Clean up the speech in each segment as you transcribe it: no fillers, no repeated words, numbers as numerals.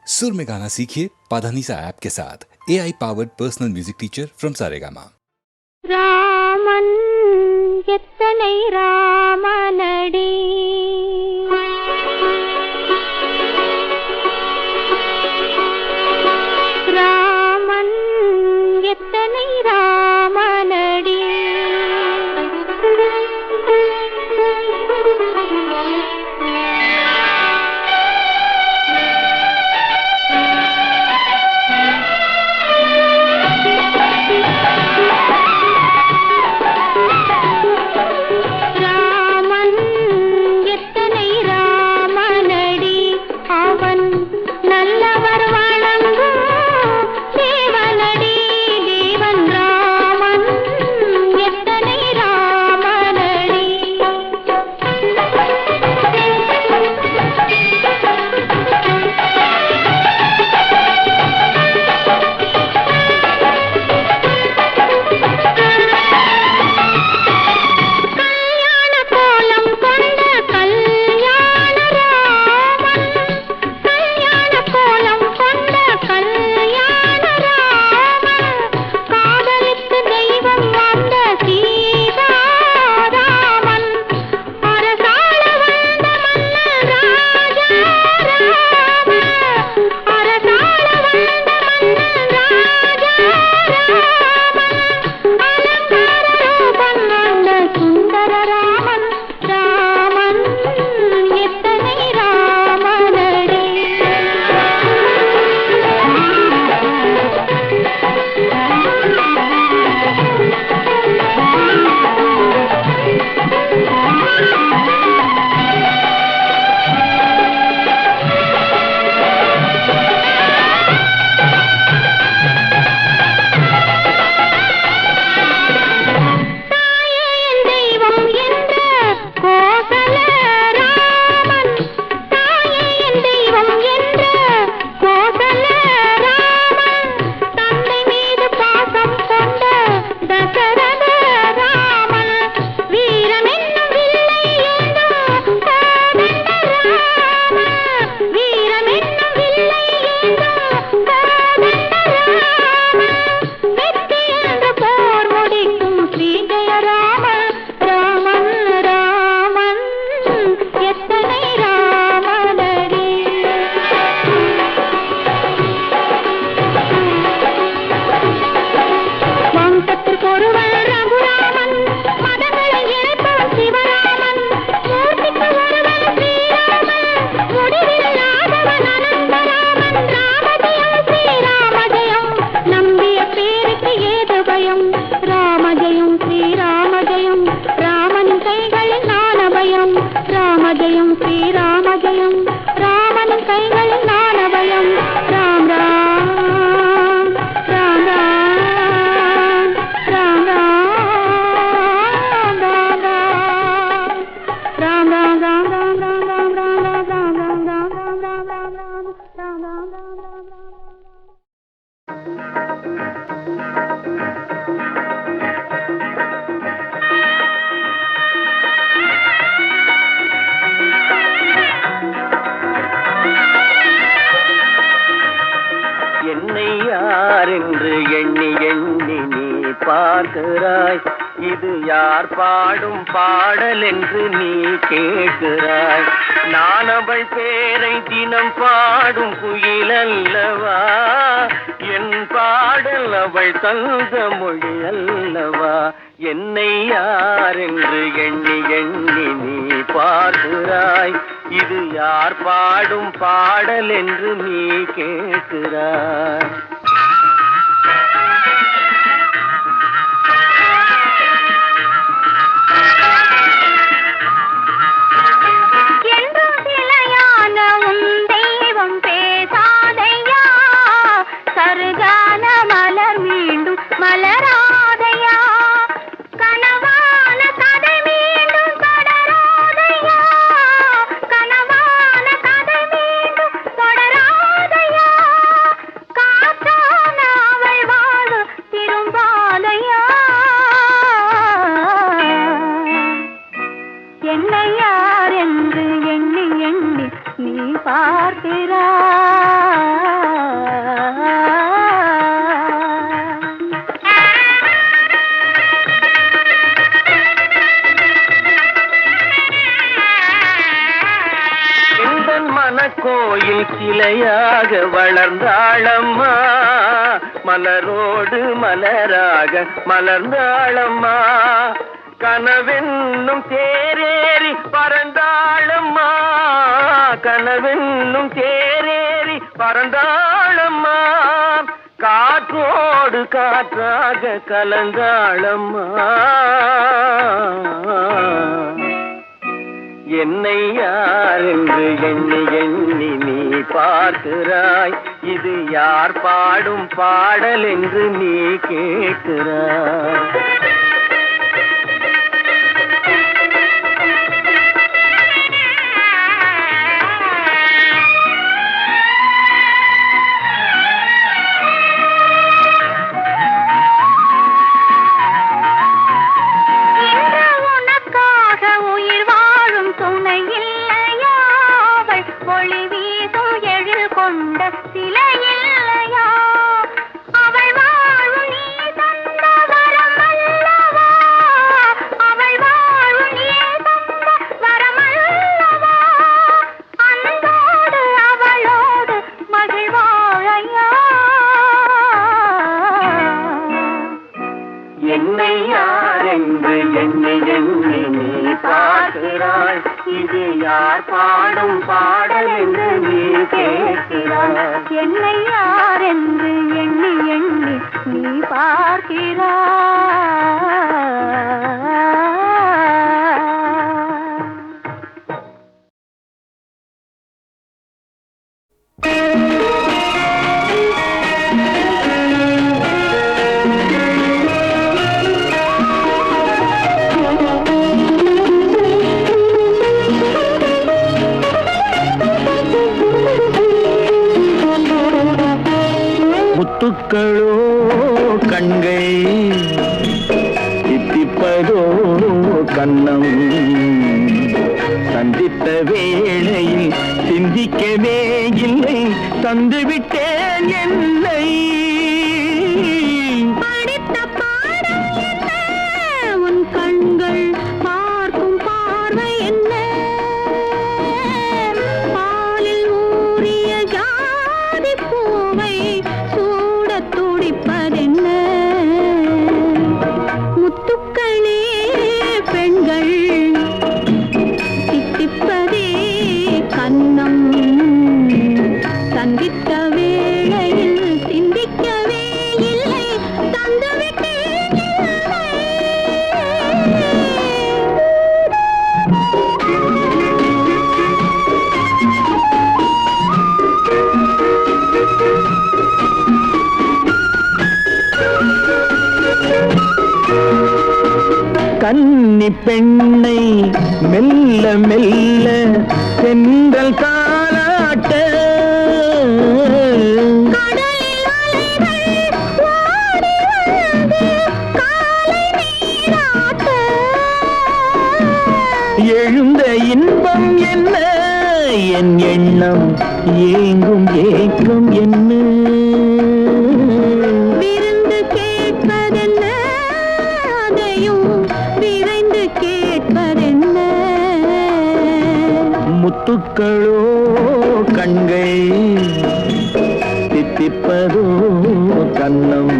सुर में गाना सीखिए पाधानीसा ऐप के साथ। AI powered personal music teacher from Saregama. Raman எத்தனை ராமனடி ராமன் எத்தனை ராமனடி என்னை யார் என்று எண்ணி எண்ணி நீ பார்க்கிறாய். இது யார் பாடும் பாடல் என்று நீ கேட்கிறாய். நான் அவள் பேரை தினம் பாடும் குயில் அல்லவா, என் பாடல் அவள் தந்த மொழி அல்லவா. என்னை யார் என்று எண்ணி எண்ணி நீ பார்க்கிறாய். இது யார் பாடும் பாடல் என்று நீ கேட்கிறாய். காற்ற இலையாக வளர்ந்தாளம்மா, மலரோடு மலராக மலர்ந்தாளம்மா. கனவென்னும் தேரேறி பறந்தாளம்மா, கனவென்னும் தேரேறி பறந்தாளம்மா. காற்றோடு காற்றாக கலந்தாளம்மா. என்னை யார் என்று எண்ணி எண்ணி நீ பார்க்கிறாய், இது யார் பாடும் பாடல் என்று நீ கேட்கிறாய். என்னை யார் என்று எண்ணி எண்ணி நீ பார்க்கிறாய், இது யார் பாடும் பாடல் என்று நீ கேட்கிறாய். என்னை யார் என்று எண்ணி எண்ணி நீ பார்க்கிறாய். முத்துக்களோ கண்கள், தித்திப்பதோ கண்ணம், சந்தித்த வேளையில் சிந்திக்கவே இல்லை, தந்துவிட்டேன் என்னை. படித்த பாடம் என்ன, உன் கண்கள் பார்க்கும் பார்வை என்ன, பாலில் ஊறிய ஜாதி பூவை சூடத் துடிப்பதென்ன. முத்துக்களே பெண்கள், தித்திப்பதே கன்னம், சந்தித்த வேளையில் சிந்திக்கவே இல்லை, தந்துவிட்டேன் என்னை. கன்னி பெண்ணை மெல்ல மெல்ல சென்றல் காலாட்ட, கடலில் அலைகள் ஓடி வந்து காலை நீராட்ட, எழுந்த இன்பம் என்ன, என் எண்ணம் ஏங்கும் ஏக்கம் என்ன. விருந்து கேட்பதென்ன, அதையும் விரைந்து கேட்பதென்ன. முத்துக்களோ கண்கள், தித்திப்பதோ கண்ணம்,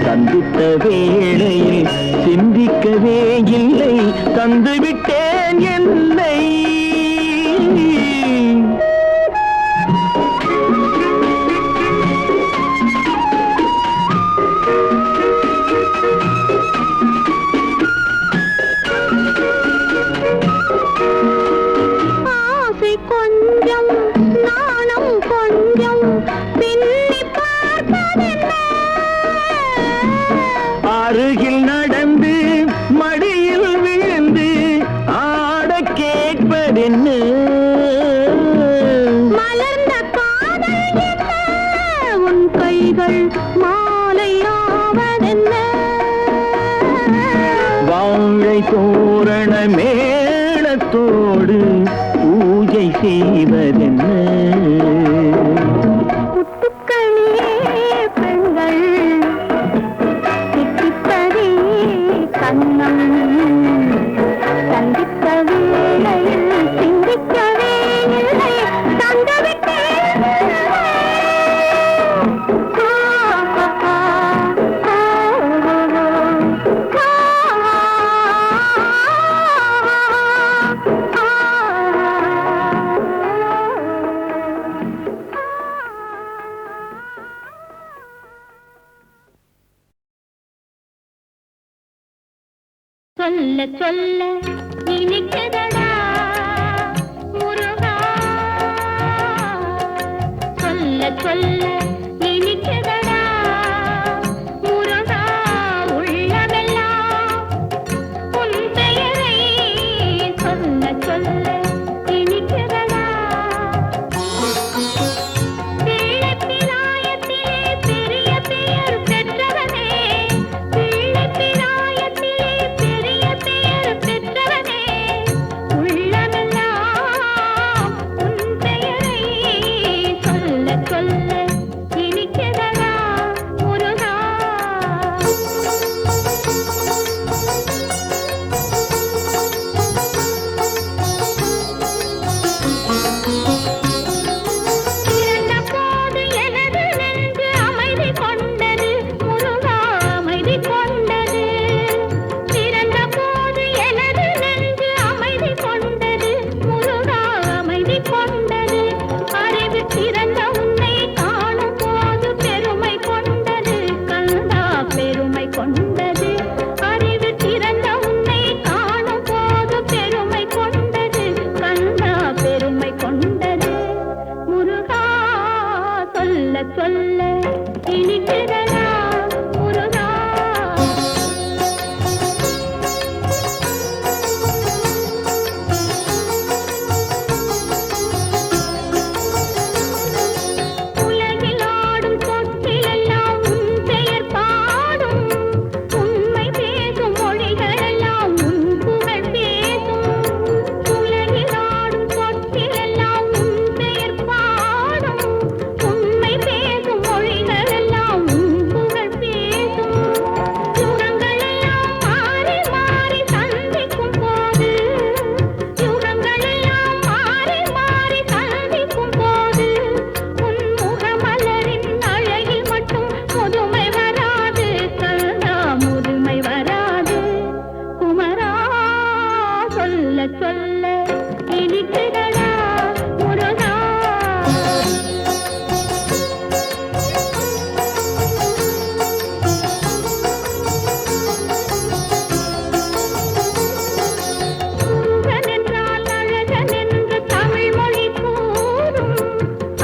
சந்தித்த வேளையில் சிந்திக்கவே இல்லை, தந்துவிட்டேன் என்னை. ஆசை கொஞ்சம் நாணம் கொஞ்சம் பின்னி பார்ப்பதென்ன. அருகில் நடந்து மடியில் விழுந்து ஆட கேட்பதென்ன. மலர்ந்த காதல் என்ன, உன் கைகள் மாலையாவதென்ன. வாழை தோரண மேளத்தோடு பூஜை செய்வதென்ன. முத்துக்களே பெண்கள், தித்திப்பதே கன்னம், சந்தித்த வேளையில் சிந்திக்கவே இல்லை, தந்து சொல்ல சொல்ல இனிக்குதடா முருகா, சொல்ல சொல்ல இனிக்குதடா முருகா, உள்ளமெல்லாம் உன் பெயரை சொல்ல சொல்ல இனிக்குதடா. பிள்ளைப்பிராயத்திலே பெரிய பெயர் பெற்றவனே, பிள்ளைப்பிராயத்திலே பெரிய பெயர் பெற்றவனே, உள்ளமெல்லாம் உன் பெயரை சொல்ல சொல்ல இனிக்குதடா முருகா. பிறந்த போது எனது நெஞ்சு அமைதி கொண்டது முருகா, அமைதி கொண்டது. பிறந்த போது எனது நெஞ்சு அமைதி கொண்டது முருகா, அமைதி கொண்டது. அறிவு பிறந்த உன்னை காணும் போது பெருமை கொண்டது கந்தா, பெருமை கொண்டது. அறிவு பிறந்த உன்னை காணும் போது பெருமை கொண்டது கந்தா, பெருமை கொண்டது. முருகா, சொல்ல சொல்ல இனிக்குதடா முருகா. உலகில் ஆடும் சொற்களெல்லாம் உன் பெயர் பாடும், உண்மை பேசும் மொழிகளெல்லாம் உன் புகழ் பேசும். உலகில் ஆடும் சொற்களெல்லாம் உன் பெயர் பாடும், உண்மை பேசும் மொழிகளெல்லாம் உன் புகழ் பேசும். யுகங்களெல்லாம் மாறி மாறி சந்திக்கும் போது, யுகங்களெல்லாம் மாறி மாறி சந்திக்கும் போது, உன் முகமலரின் அழகில் மட்டும் முதுமை வராது கந்தா, முதுமை வராது. குமரா, சொல்ல சொல்ல இனிக்குதடா முருகா. முருகன் என்றால் அழகன் என்று தமிழ் மொழி கூறும்,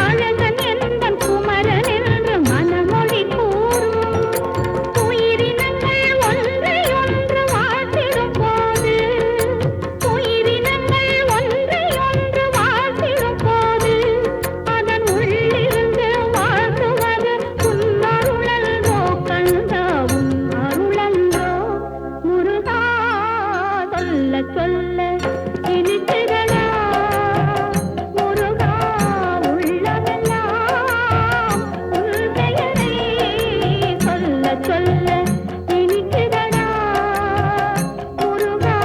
அழகன் என்பன் குமரன் என்று மனமொழி கூறும். உயிரினங்கள் ஒன்றை ஒன்று வாழ்த்திடும் போது, உயிரினங்கள் ஒன்றை ஒன்று வாழ்த்திடும் போது, அதன் உள்ளிருந்து வாழ்த்துவது உன் அருளன்றோ கந்தா, உன் அருளன்றோ. முருகா, சொல்ல சொல்ல இனிக்குதடா முருகா, உள்ளமெல்லாம் உன் பெயரை சொல்ல சொல்ல இனிக்குதடா முருகா.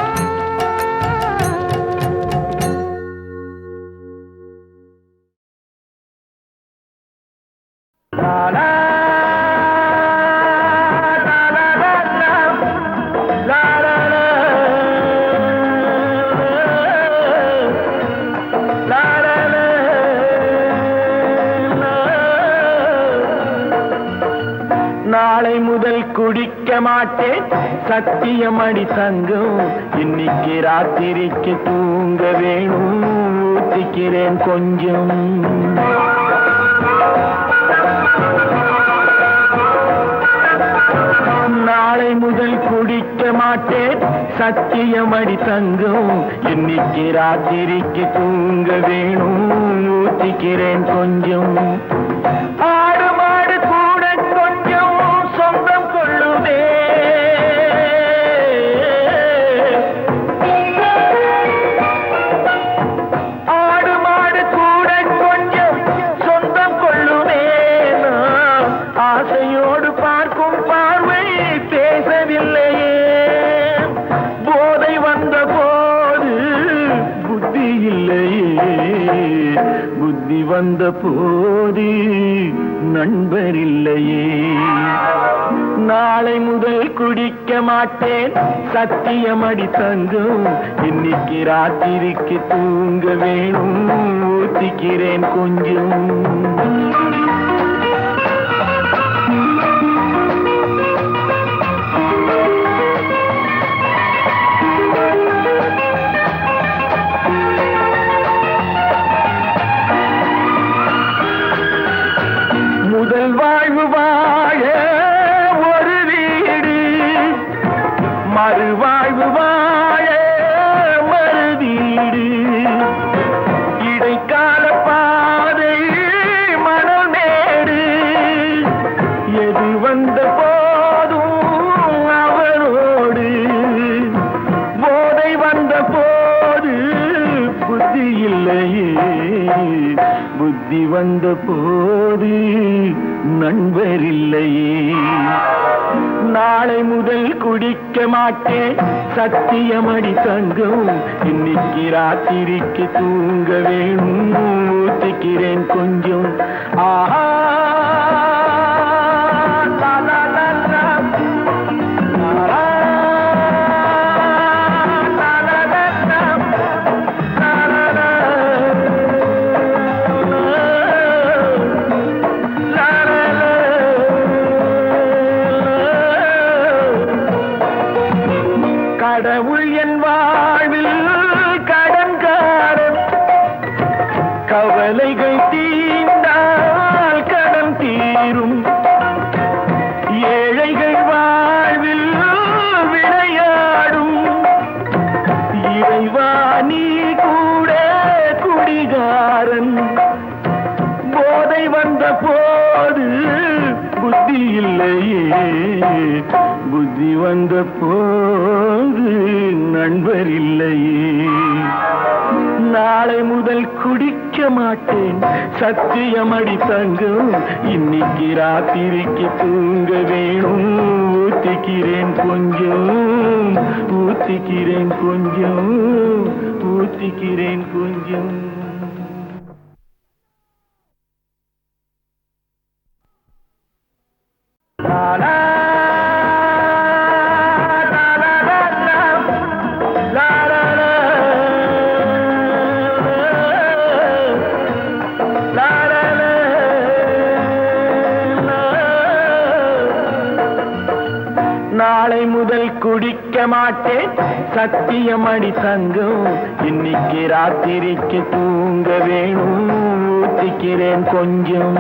நாளை முதல் குடிக்க மாட்டேன் சத்தியமடி தங்கம், இன்னைக்கு ராத்திரிக்கு தூங்க வேணும் ஊத்திக்கிறேன் கொஞ்சம். நாளை முதல் குடிக்க மாட்டேன் சத்தியமடி தங்கம், இன்னைக்கு ராத்திரிக்கு தூங்க வேணும் ஊத்திக்கிறேன் கொஞ்சம். ஆடு மாடு கூட கொஞ்சம் சொந்தம் கொள்ளுதே, ஆடு மாடு கூட கொஞ்சம் சொந்தம் கொள்ளுதே. நான் ஆசையோடு பார்க்கும் பார்வை பேசவில்லையே, போதை வந்த போது புத்தி இல்லையே, புத்தி வந்த போது நண்பர் இல்லையே. நாளை முதல் குடிக்க மாட்டேன் சத்தியமடி தங்கம், இன்னைக்கு ராத்திரிக்கு தூங்க வேணும் ஊத்திக்கிறேன் கொஞ்சம். புத்தி வந்த போது நண்பரில்லையே. நாளை முதல் குடிக்க மாட்டேன் சத்தியமடி தங்கம், இன்னைக்கு ராத்திரிக்கு தூங்க வேணும் ஊத்திக்கிறேன் கொஞ்சம். ஆஹா லா, லா, லா, லா. ஆஹா, லா, லா, லா, லா. லா, லா, லா. லா, லா, லா. கடவுள் என் வாழ்வில் கடன்காரன், கவலைகள் தீர்ந்தால் கடன் தீரும். ஏழைகள் வாழ்வில் விளையாடும் இறைவா நீ கூட குடிகாரன். போதை வந்த போது புத்தி இல்லையே, புத்தி வந்த போது நண்பர் இல்லையே. நாளை முதல் குடிக்க மாட்டேன் சத்தியமடி தங்கம், இன்னைக்கு ராத்திரிக்கு தூங்க வேணும் ஊத்திக்கிறேன் கொஞ்சம், ஊத்திக்கிறேன் கொஞ்சம், ஊத்திக்கிறேன் கொஞ்சம். லா, லா, லா, லா, லா, லா. லா, லா, லா. லா, லா, லா. நாளை முதல் குடிக்க மாட்டேன் சத்தியமடி தங்கம், இன்னைக்கு ராத்திரிக்கு தூங்க வேணும் ஊத்திக்கிறேன் கொஞ்சம்.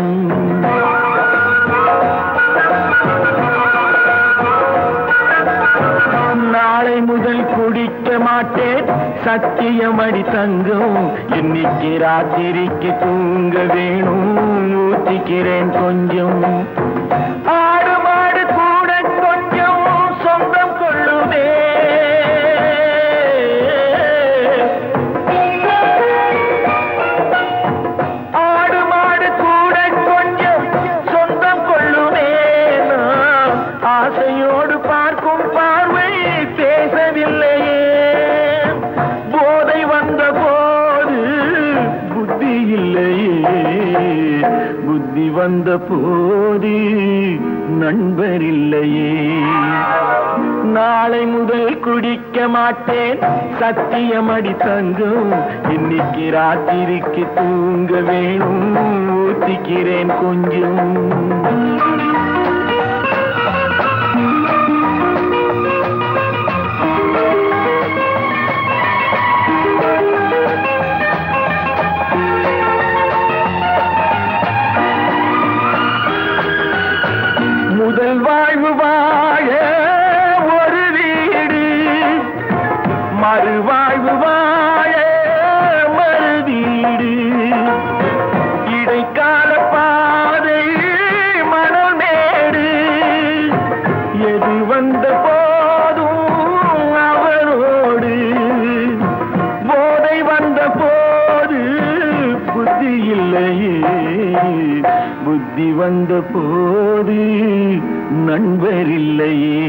நாளை முதல் குடிக்க மாட்டேன் சத்தியமடி தங்கம், இன்னைக்கு ராத்திரிக்கு தூங்க வேணும் ஊத்திக்கிறேன் கொஞ்சம். ஆடு மாடு கூட கொஞ்சம் சொந்தம் கொள்ளுதே, ஆடு மாடு கூட கொஞ்சம் சொந்தம் கொள்ளுதே. நான் ஆசையோடு பார்க்கும் பார்வை பேசவில்லையே, போதை வந்த போது புத்தி இல்லையே, புத்தி வந்த போது நண்பர் இல்லையே. நாளை முதல் குடிக்க மாட்டேன் சத்தியமடி தங்கம், இன்னைக்கு ராத்திரிக்கு தூங்க வேணும் ஊத்திக்கிறேன் கொஞ்சம். முதல் வாழ்வு வாழ ஒரு வீடு, மறுவாழ்வு வாழ மறு வீடு. இடைக்கால பாதை மணல் மேடு, எது வந்த போதும் அவரோடு. போதை வந்த போது புத்தி இல்லையே, புத்தி வந்த போது நண்பர் இல்லையே.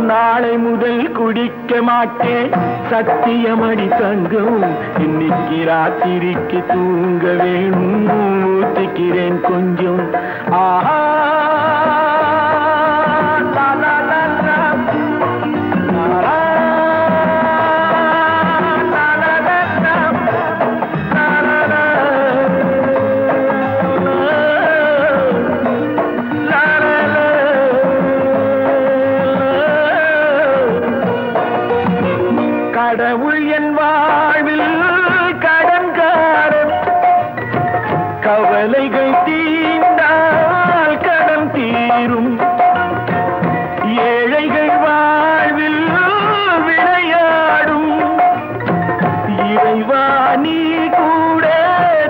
நாளை முதல் குடிக்க மாட்டேன் சத்தியமடி தங்கம், இன்னைக்கு ராத்திரிக்கு தூங்க வேணும் ஊத்திக்கிறேன் கொஞ்சம். ஆஹா லா, லா, லா, லா. லா, லா, லா, லா, லா, லா. லா, லா, லா. லா, லா, லா. கடவுள் என் வாழ்வில் கடன்காரன், கவலைகள் தீர்ந்தால் கடன் தீரும். ஏழைகள் வாழ்வில் விளையாடும் இறைவா நீ கூட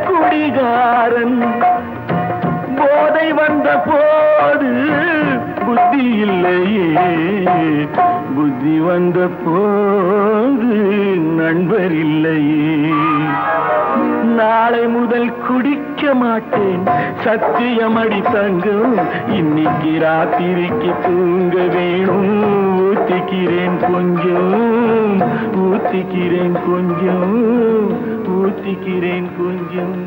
குடிகாரன். போதை வந்த போது புத்தி இல்லையே, புத்தி வந்த போது நண்பர் இல்லையே. நாளை முதல் குடிக்க மாட்டேன் சத்தியமடி தங்கம் இன்னைக்கு ராத்திரிக்கு தூங்க வேணும் ஊத்திக்கிறேன் கொஞ்சம் ஊத்திக்கிறேன் கொஞ்சம் ஊத்திக்கிறேன் கொஞ்சம்